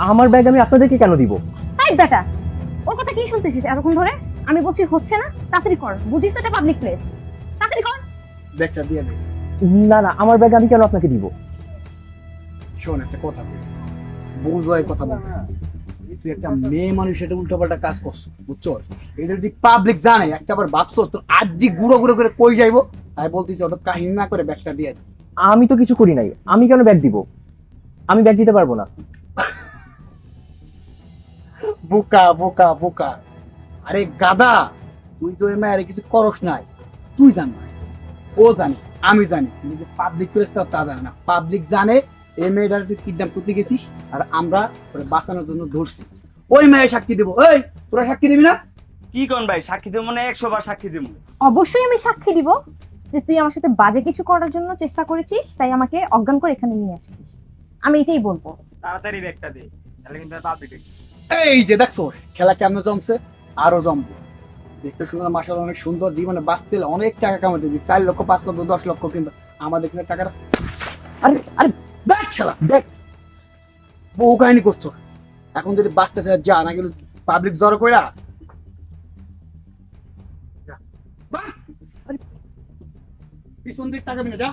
আমার ব্যাগ আমি আপনাদেরকে কেন দিব? এই বেটা, ওর কথা কি শুনতেছিস এতক্ষণ ধরে? আমি বলছি হচ্ছে না, তাড়াতাড়ি কর, বুঝিস তো এটা পাবলিক প্লেস, তাড়াতাড়ি কর। ব্যাগটা দিয়ে দে। না না, আমার ব্যাগ আমি কেন আপনাকে দিব? শোন একটা কথা বলি, বুঝাই কথা বলতেছি। তুই একটা মেয়ে মানুষ, এটা উল্টোপাল্টা কাজ করছো, বুঝছো? এটা যদি পাবলিক জানে, একটা বার ভাবছো তোর আজকে গুঁড়ো গুঁড়ো করে কই যাইবো। তাই বলতেছি ওটা কাহিনী না করে ব্যাগটা দিয়ে দে। আমি তো কিছু করি নাই, আমি কেন ব্যাগ দিব? আমি ব্যাগ দিতে পারবো না। বোকা বোকা বোকা, আরে গাদা, তুই তো এমনি আরে কিছু করস নাই। তুই জান না, ও জানে, আমি জানি, কিন্তু পাবলিক প্লেস তো তা জানে না। পাবলিক জানে এই মেয়েটার তুই কিডন্যাপ করতে গেছিস, আর আমরা ওরে বাঁচানোর জন্য ধরছি। ওই মেয়ে সাক্ষী দেবো। এই তোরা সাক্ষী দিবি না? কি কোন ভাই, সাক্ষী দেব মানে 100 বার সাক্ষী দেব। অবশ্যই আমি সাক্ষী দিব যে তুই আমার সাথে বাজে কিছু করার জন্য চেষ্টা করেছিস, তাই আমাকে অজ্ঞান করে এখানে নিয়ে আসছিস। আমি এটাই বলবো। তাড়াতাড়ি ব্যাগটা দে, তাহলে কিন্তু পাবলিক। এই যে দেখছো খেলা কেমন জমছে, আরো জমবে। দেখতে সুন্দর, মাশাআল্লাহ অনেক সুন্দর। জীবনে বাঁচতে হলে অনেক টাকা কামাতে দিবি, 4 লক্ষ 5 লক্ষ 10 লক্ষ, কিন্তু আমাদের কিন্তু টাকাটা। আরে আরে দেখ শালা দেখ, বহু কাহিনী করছো। এখন যদি বাঁচতে চায় যা, না গেলে পাবলিক জড়ো কইরা যা। বাহ! আরে পিছন দিক টাকা দিবে যা।